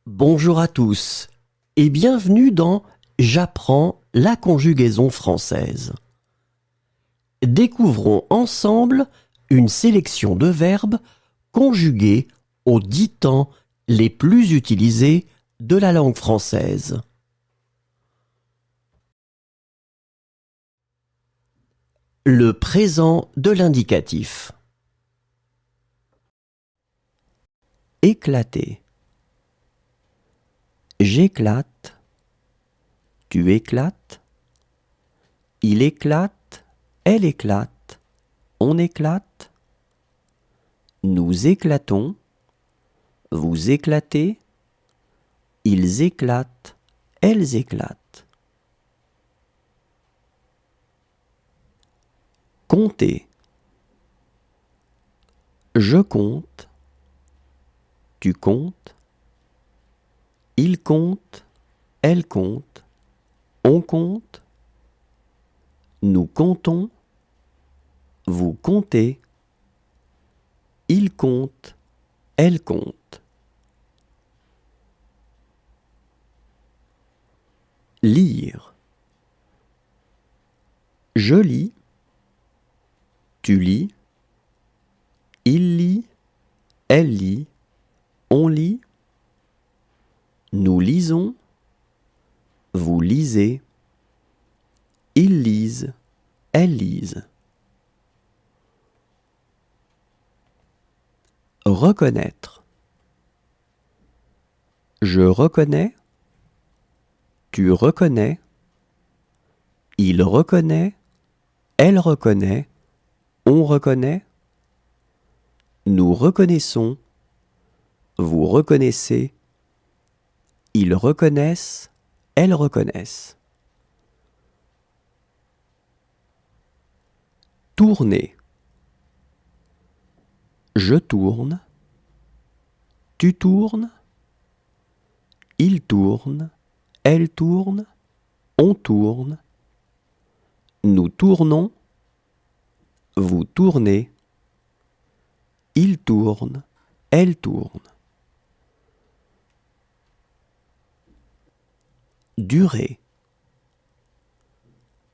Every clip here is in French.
Bonjour à tous et bienvenue dans J'apprends la conjugaison française. Découvrons ensemble une sélection de verbes conjugués aux 10 temps les plus utilisés de la langue française. Le présent de l'indicatif. Éclater. J'éclate. Tu éclates. Il éclate. Elle éclate. On éclate. Nous éclatons. Vous éclatez. Ils éclatent. Elles éclatent. Compter. Je compte. Tu comptes. Il compte. Elle compte. On compte. Nous comptons. Vous comptez. Il compte. Elle compte. Lire. Je lis. Tu lis. Il lit. Elle lit. On lit. Nous lisons. Vous lisez. Ils lisent. Elles lisent. Reconnaître. Je reconnais. Tu reconnais. Il reconnaît. Elle reconnaît. On reconnaît. Nous reconnaissons. Vous reconnaissez. Ils reconnaissent. Elles reconnaissent. Tourner. Je tourne. Tu tournes. Il tourne. Elle tourne. On tourne. Nous tournons. Vous tournez. Il tourne. Elle tourne. Durer.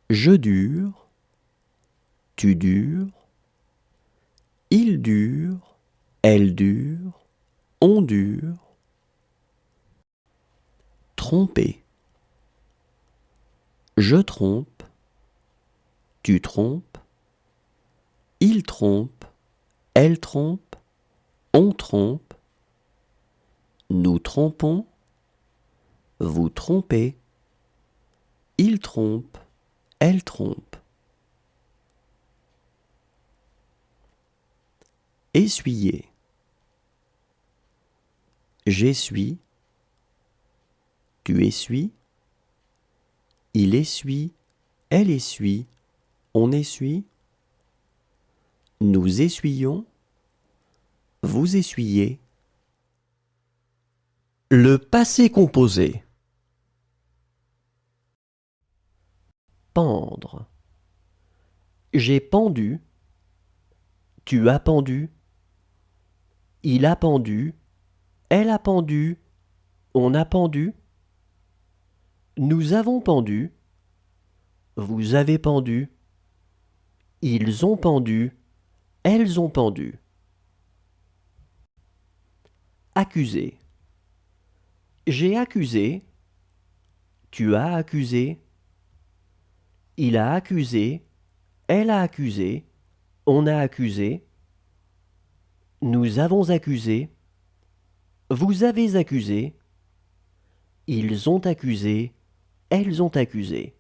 Je dure. Tu dures. Il dure. Elle dure. On dure. Tromper. Je trompe. Tu trompes. Il trompe. Elle trompe. On trompe. Nous trompons. Vous trompez. Il trompe. Elle trompe. Essuyer. J'essuie. Tu essuies. Il essuie. Elle essuie. On essuie. Nous essuyons. Vous essuyez. Le passé composé. Pendre. J'ai pendu. Tu as pendu. Il a pendu. Elle a pendu. On a pendu. Nous avons pendu. Vous avez pendu. Ils ont pendu. Elles ont pendu. Accuser. J'ai accusé. Tu as accusé. Il a accusé. Elle a accusé. On a accusé. Nous avons accusé. Vous avez accusé. Ils ont accusé. Elles ont accusé.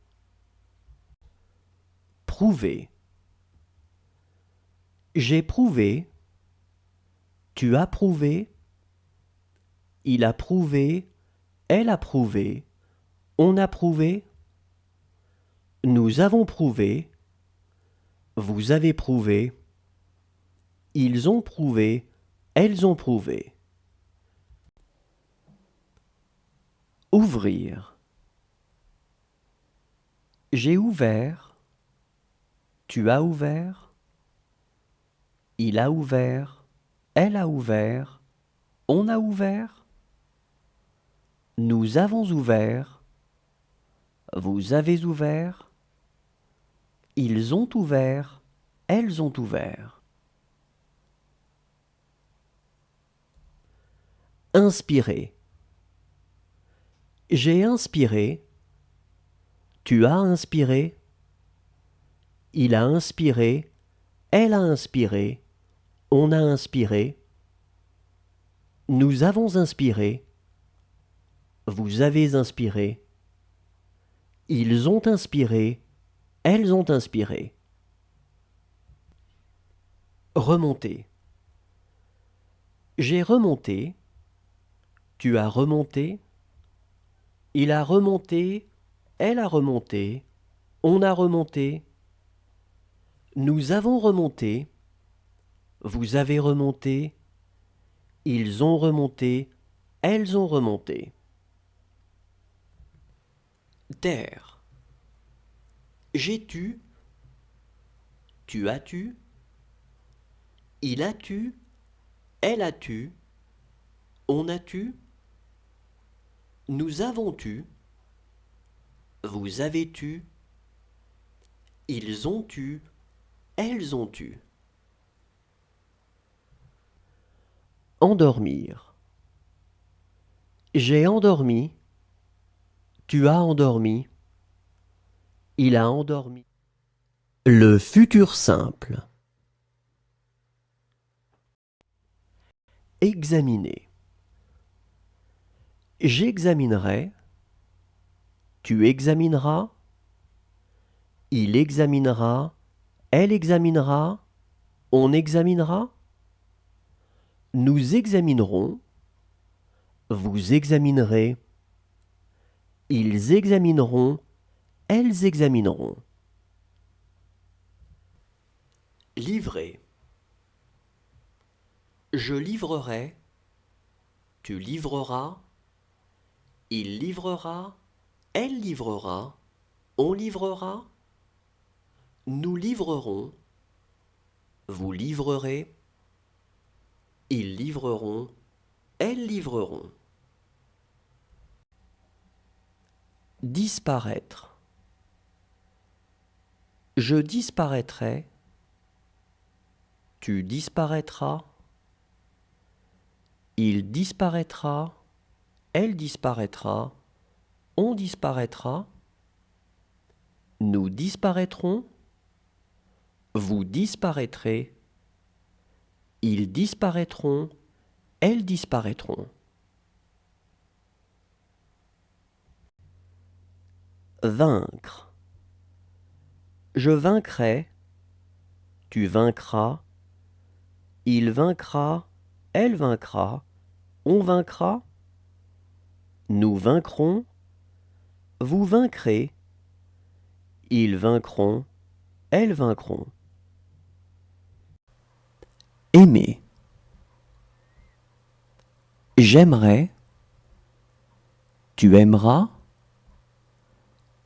Prouver. J'ai prouvé. Tu as prouvé. Il a prouvé. Elle a prouvé. On a prouvé. Nous avons prouvé. Vous avez prouvé. Ils ont prouvé. Elles ont prouvé. Ouvrir. J'ai ouvert. Tu as ouvert. Il a ouvert. Elle a ouvert. On a ouvert. Nous avons ouvert. Vous avez ouvert. Ils ont ouvert. Elles ont ouvert. Inspirer. J'ai inspiré. Tu as inspiré. Il a inspiré. Elle a inspiré. On a inspiré. Nous avons inspiré. Vous avez inspiré. Ils ont inspiré. Elles ont inspiré. Remonter. J'ai remonté. Tu as remonté. Il a remonté. Elle a remonté. On a remonté. Nous avons remonté. Vous avez remonté. Ils ont remonté. Elles ont remonté. Taire. J'ai tu. Tu as tu. Il a tu. Elle a tu. On a tu. Nous avons tu. Vous avez tu. Ils ont tu. Elles ont tu. Endormir. J'ai endormi. Tu as endormi. Il a endormi. Le futur simple. Examiner. J'examinerai. Tu examineras. Il examinera. Elle examinera. On examinera. Nous examinerons. Vous examinerez. Ils examineront. Elles examineront. Livrer. Je livrerai. Tu livreras. Il livrera. Elle livrera. On livrera. Nous livrerons. Vous livrerez. Ils livreront. Elles livreront. Disparaître. Je disparaîtrai. Tu disparaîtras. Il disparaîtra. Elle disparaîtra. On disparaîtra. Nous disparaîtrons. Vous disparaîtrez. Ils disparaîtront. Elles disparaîtront. Vaincre. Je vaincrai. Tu vaincras. Il vaincra. Elle vaincra. On vaincra. Nous vaincrons. Vous vaincrez. Ils vaincront. Elles vaincront. Aimer. J'aimerai. Tu aimeras.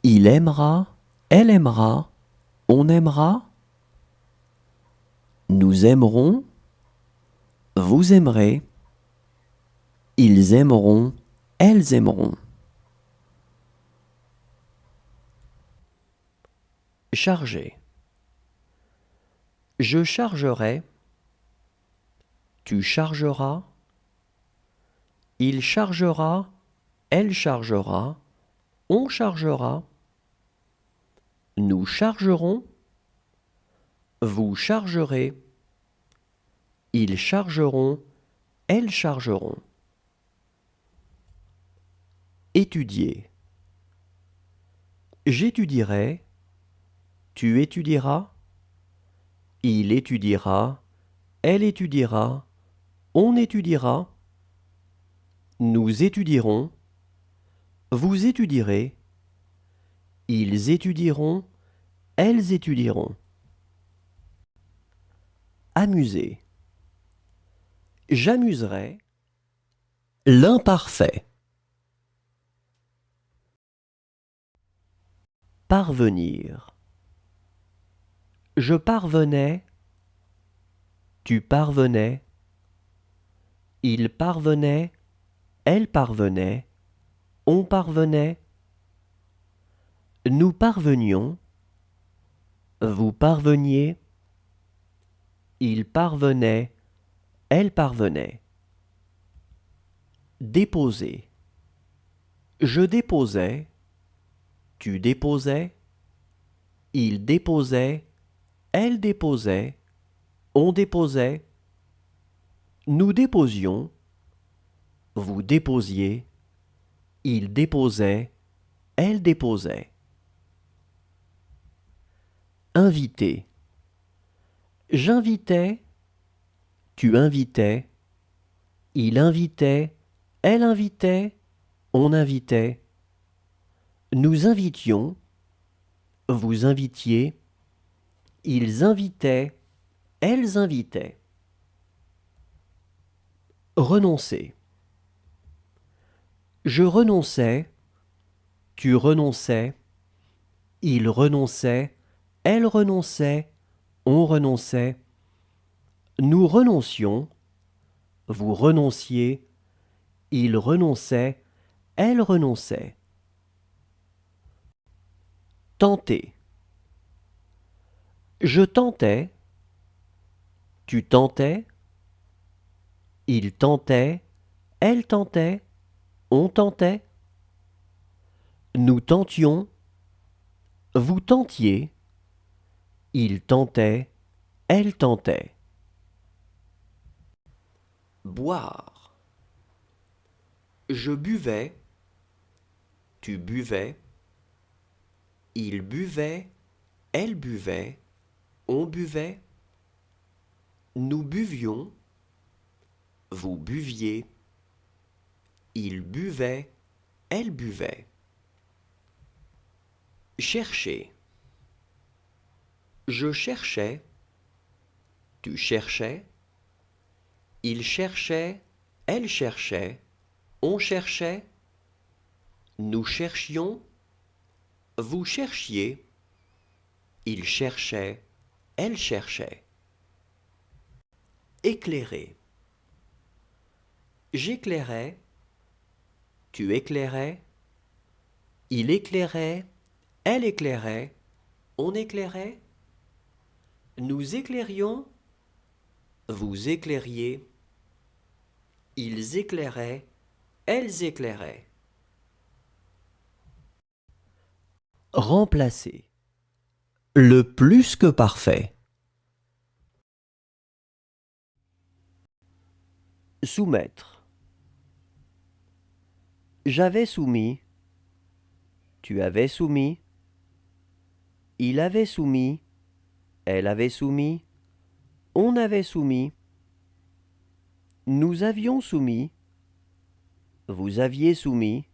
Il aimera. Elle aimera. On aimera. Nous aimerons. Vous aimerez. Ils aimeront. Elles aimeront. Charger. Je chargerai. Tu chargeras. Il chargera. Elle chargera. On chargera. Nous chargerons. Vous chargerez. Ils chargeront. Elles chargeront. Étudier. J'étudierai. Tu étudieras. Il étudiera. Elle étudiera. On étudiera. Nous étudierons. Vous étudierez. Ils étudieront. Elles étudieront. Amuser. J'amuserai. L'imparfait. Parvenir. Je parvenais. Tu parvenais. Il parvenait. Elle parvenait. on parvenait, nous parvenions, vous parveniez, il parvenait, elle parvenait. Déposer. Je déposais, tu déposais, il déposait, elle déposait, on déposait, nous déposions, vous déposiez, il déposait, elle déposait. Inviter. J'invitais, tu invitais, il invitait, elle invitait, on invitait. Nous invitions, vous invitiez, ils invitaient, elles invitaient. Renoncer. Je renonçais, tu renonçais, il renonçait, elle renonçait, on renonçait. Nous renoncions, vous renonciez, il renonçait, elle renonçait. Tenter. Je tentais, tu tentais, il tentait, elle tentait, on tentait. Nous tentions, vous tentiez, il tentait, elle tentait. Boire. Je buvais, tu buvais, il buvait, elle buvait, on buvait. Nous buvions, vous buviez, il buvait, elle buvait. Chercher. Je cherchais, tu cherchais, il cherchait, elle cherchait, on cherchait. Nous cherchions, vous cherchiez, il cherchait, elle cherchait. Éclairer. J'éclairais, tu éclairais, il éclairait, elle éclairait, on éclairait. Nous éclairions, vous éclairiez, ils éclairaient, elles éclairaient. Remplacer. Le plus que parfait. Soumettre. J'avais soumis, tu avais soumis, il avait soumis, elle avait soumis, on avait soumis, nous avions soumis, vous aviez soumis,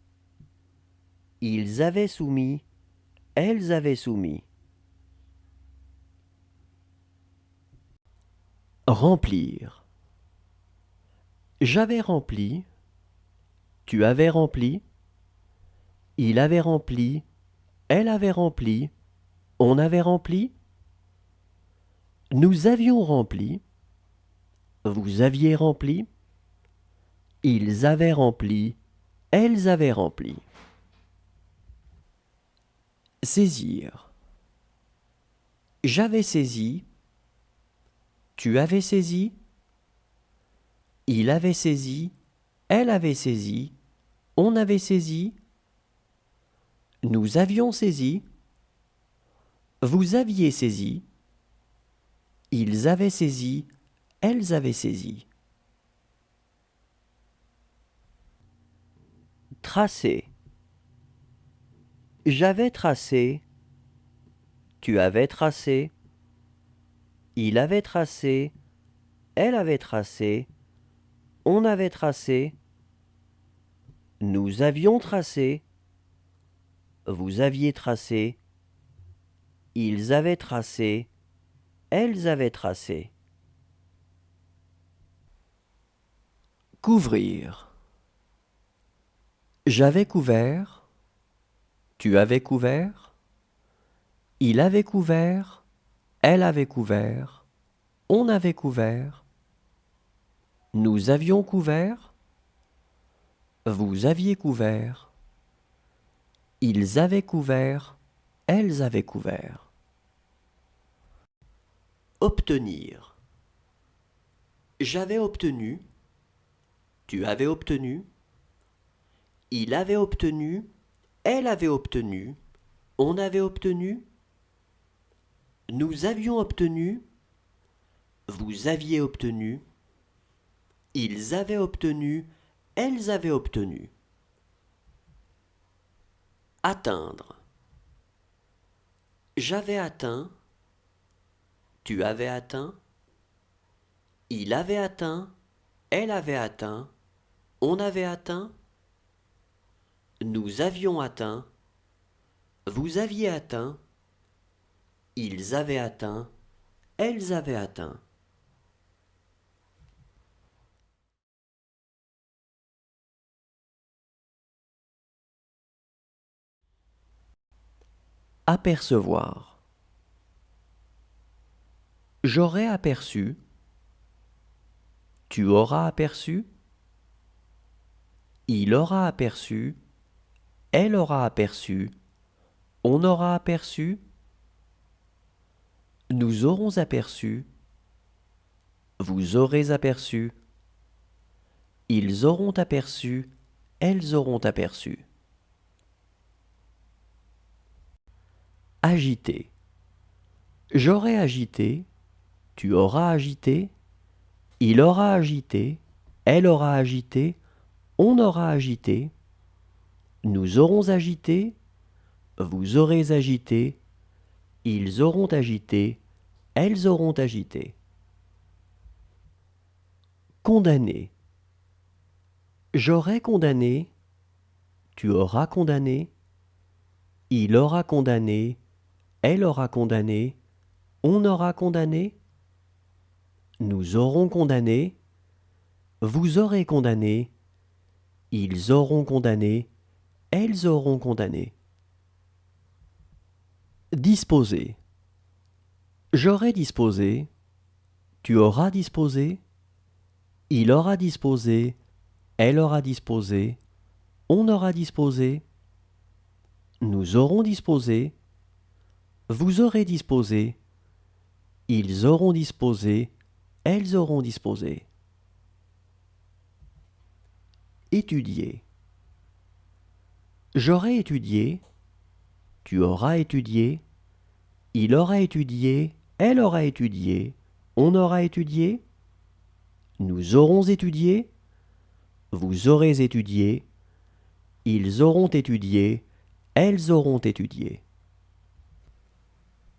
ils avaient soumis, elles avaient soumis. Remplir. J'avais rempli, tu avais rempli, il avait rempli, elle avait rempli, on avait rempli, nous avions rempli, vous aviez rempli, ils avaient rempli, elles avaient rempli. Saisir. J'avais saisi, tu avais saisi, il avait saisi, elle avait saisi, on avait saisi, nous avions saisi, vous aviez saisi, ils avaient saisi, elles avaient saisi. Tracer. J'avais tracé, tu avais tracé, il avait tracé, elle avait tracé, on avait tracé, nous avions tracé, vous aviez tracé, ils avaient tracé, elles avaient tracé. Couvrir. J'avais couvert, tu avais couvert, il avait couvert, elle avait couvert, on avait couvert, nous avions couvert, vous aviez couvert, Ils avaient couvert, elles avaient couvert. Obtenir. J'avais obtenu, tu avais obtenu, il avait obtenu, elle avait obtenu, on avait obtenu, nous avions obtenu, vous aviez obtenu, ils avaient obtenu, elles avaient obtenu. Atteindre. J'avais atteint, tu avais atteint, il avait atteint, elle avait atteint, on avait atteint, nous avions atteint, vous aviez atteint, ils avaient atteint, elles avaient atteint. Apercevoir. J'aurais aperçu, tu auras aperçu, il aura aperçu, elle aura aperçu, on aura aperçu, nous aurons aperçu, vous aurez aperçu, ils auront aperçu, elles auront aperçu. Agiter. J'aurai agité, tu auras agité, il aura agité, elle aura agité, on aura agité, nous aurons agité, vous aurez agité, ils auront agité, elles auront agité. Condamner. J'aurai condamné, tu auras condamné, il aura condamné, elle aura condamné, on aura condamné, nous aurons condamné, vous aurez condamné, ils auront condamné, elles auront condamné. Disposer. J'aurai disposé, tu auras disposé, il aura disposé, elle aura disposé, on aura disposé, nous aurons disposé, vous aurez disposé, ils auront disposé, elles auront disposé. Étudier. J'aurai étudié, tu auras étudié, il aura étudié, elle aura étudié, on aura étudié, nous aurons étudié, vous aurez étudié, ils auront étudié, elles auront étudié.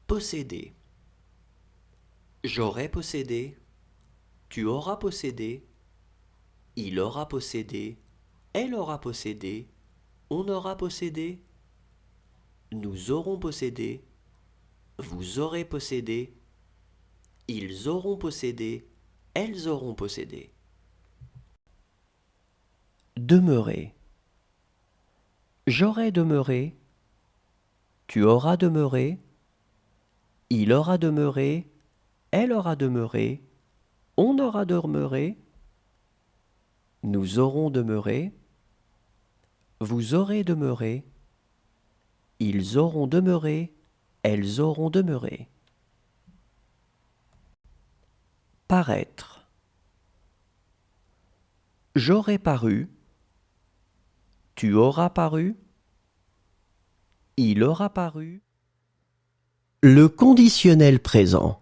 Posséder. J'aurai possédé, tu auras possédé, il aura possédé, elle aura possédé, on aura possédé, nous aurons possédé, vous aurez possédé, ils auront possédé, elles auront possédé. Demeurer. J'aurai demeuré, tu auras demeuré, il aura demeuré, elle aura demeuré, on aura demeuré, nous aurons demeuré, vous aurez demeuré, ils auront demeuré, elles auront demeuré. Paraître. J'aurai paru, tu auras paru, il aura paru. Le conditionnel présent.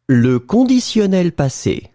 Le conditionnel passé.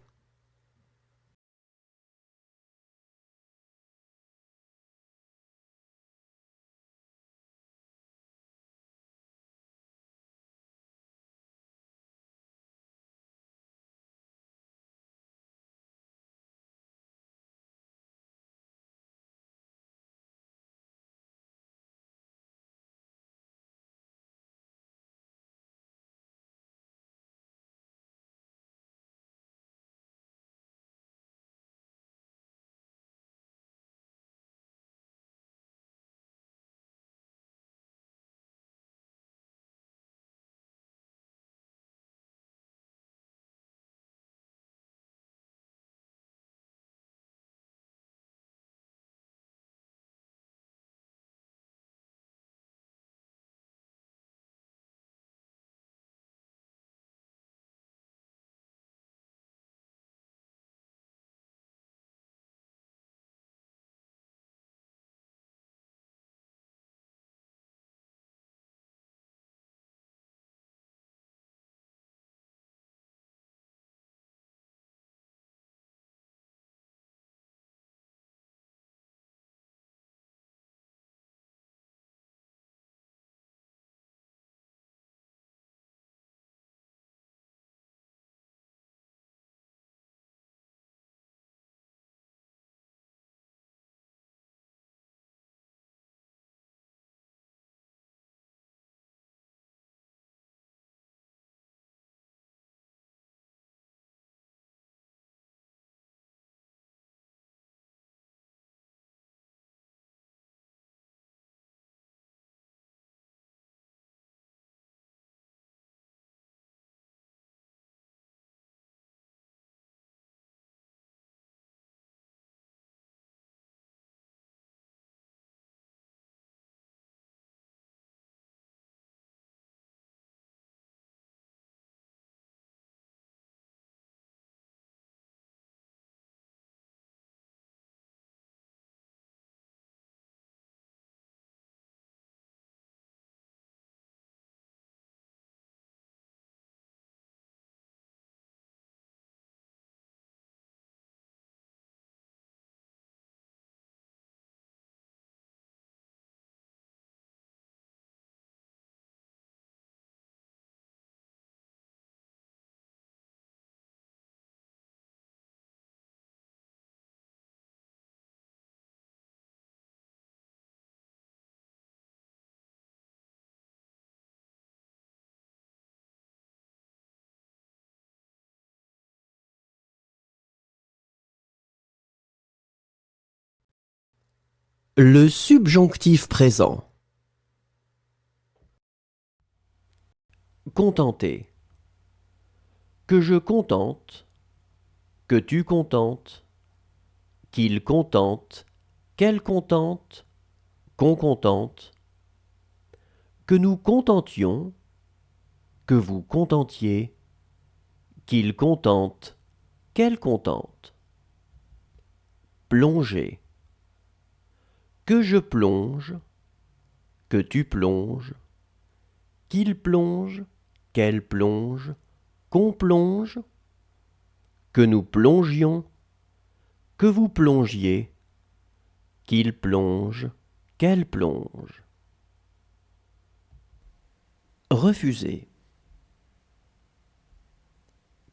Le subjonctif présent. Contenter. Que je contente, que tu contentes, qu'il contente, qu'elle contente, qu'on contente, que nous contentions, que vous contentiez, qu'il contente, qu'elle contente. Plonger. Que je plonge, que tu plonges, qu'il plonge, qu'elle plonge, qu'on plonge, que nous plongions, que vous plongiez, qu'il plonge, qu'elle plonge. Refuser.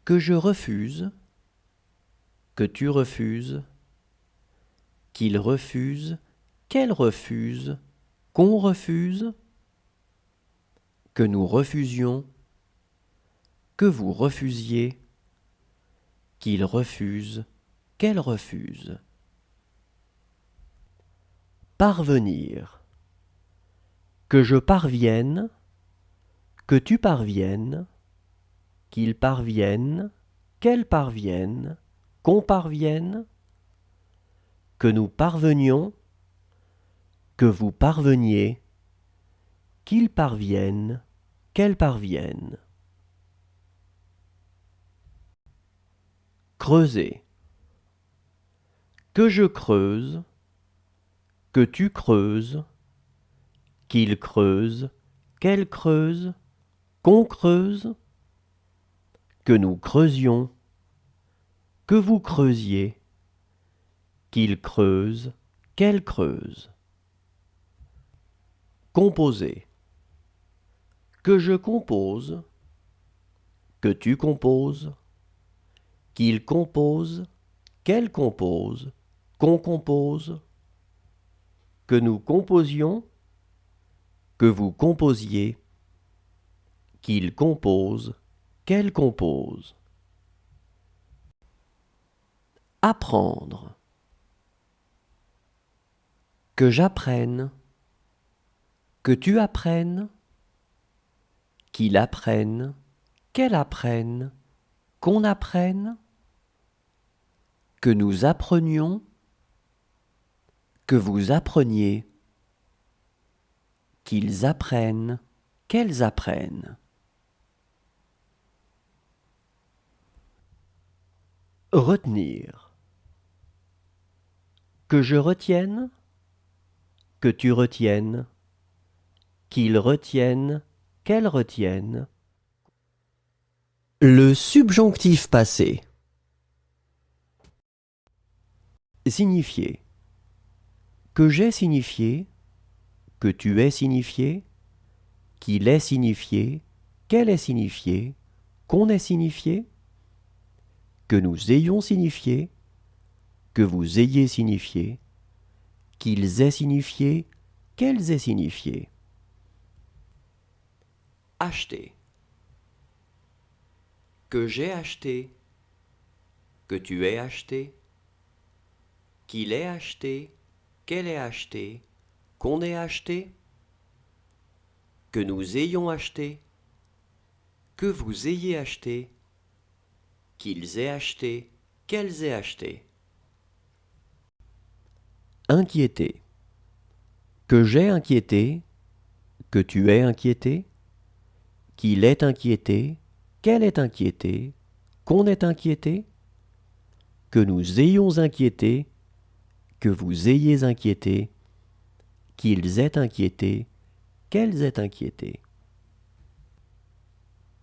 Que je refuse, que tu refuses, qu'il refuse, qu'elle refuse, qu'on refuse, que nous refusions, que vous refusiez, qu'il refuse, qu'elle refuse. Parvenir. Que je parvienne, que tu parviennes, qu'il parvienne, qu'elle parvienne, qu'on parvienne, que nous parvenions, que vous parveniez, qu'il parvienne, qu'elle parvienne. Creuser. Que je creuse, que tu creuses, qu'il creuse, qu'elle creuse, qu'on creuse, que nous creusions, que vous creusiez, qu'il creuse, qu'elle creuse. Composer. Que je compose, que tu composes, qu'il compose, qu'elle compose, qu'on compose, que nous composions, que vous composiez, qu'il compose, qu'elle compose. Apprendre. Que j'apprenne, que tu apprennes, qu'il apprenne, qu'elle apprenne, qu'on apprenne, que nous apprenions, que vous appreniez, qu'ils apprennent, qu'elles apprennent. Retenir. Que je retienne, que tu retiennes, qu'ils retiennent, qu'elles retiennent. Le subjonctif passé. Signifier. Que j'ai signifié, que tu aies signifié, qu'il ait signifié, qu'elle ait signifié, qu'on ait signifié, que nous ayons signifié, que vous ayez signifié, qu'ils aient signifié, qu'elles aient signifié. Acheter. Que j'ai acheté, que tu aies acheté, qu'il ait acheté, qu'elle ait acheté, qu'on ait acheté, que nous ayons acheté, que vous ayez acheté, qu'ils aient acheté, qu'elles aient acheté. Inquiéter. Que j'ai inquiété, que tu aies inquiété, qu'il est inquiété, qu'elle est inquiétée, qu'on est inquiété, que nous ayons inquiété, que vous ayez inquiété, qu'ils aient inquiété, qu'elles aient inquiété.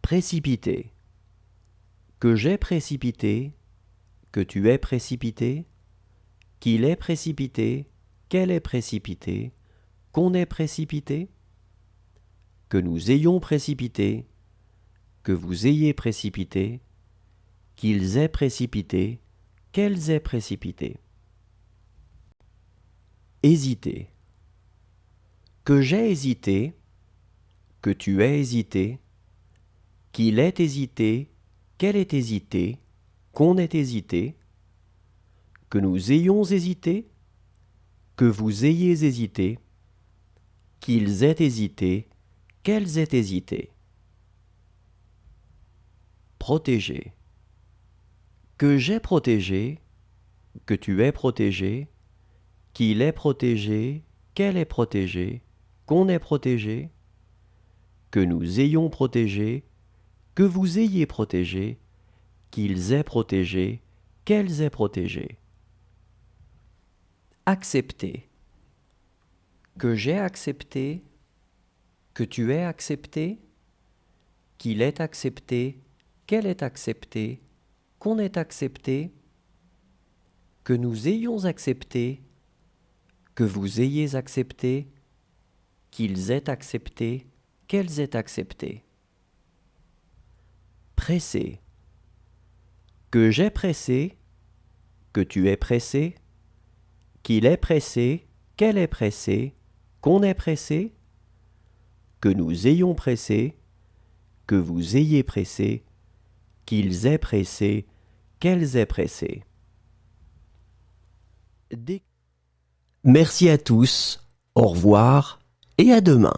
Précipiter. Que j'ai précipité, que tu aies précipité, qu'il ait précipité, qu'elle ait précipité, qu'on ait précipité, que nous ayons précipité, que vous ayez précipité, qu'ils aient précipité, qu'elles aient précipité. Hésiter. Que j'ai hésité, que tu aies hésité, qu'il ait hésité, qu'elle ait hésité, qu'on ait hésité, que nous ayons hésité, que vous ayez hésité, qu'ils aient hésité, qu'elles aient hésité. Protéger. Que j'ai protégé, que tu aies protégé, qu'il ait protégé, qu'elle ait protégé, qu'on ait protégé, que nous ayons protégé, que vous ayez protégé, qu'ils aient protégé, qu'elles aient protégé. Accepter. Que j'ai accepté, que tu aies accepté, qu'il ait accepté, qu'elle ait accepté, qu'on ait accepté, que nous ayons accepté, que vous ayez accepté, qu'ils aient accepté, qu'elles aient accepté. Pressé. Que j'ai pressé, que tu aies pressé, qu'il ait pressé, qu'elle ait pressé, qu'on ait pressé, que nous ayons pressé, que vous ayez pressé, qu'ils aient pressé, qu'elles aient pressé. Merci à tous, au revoir et à demain.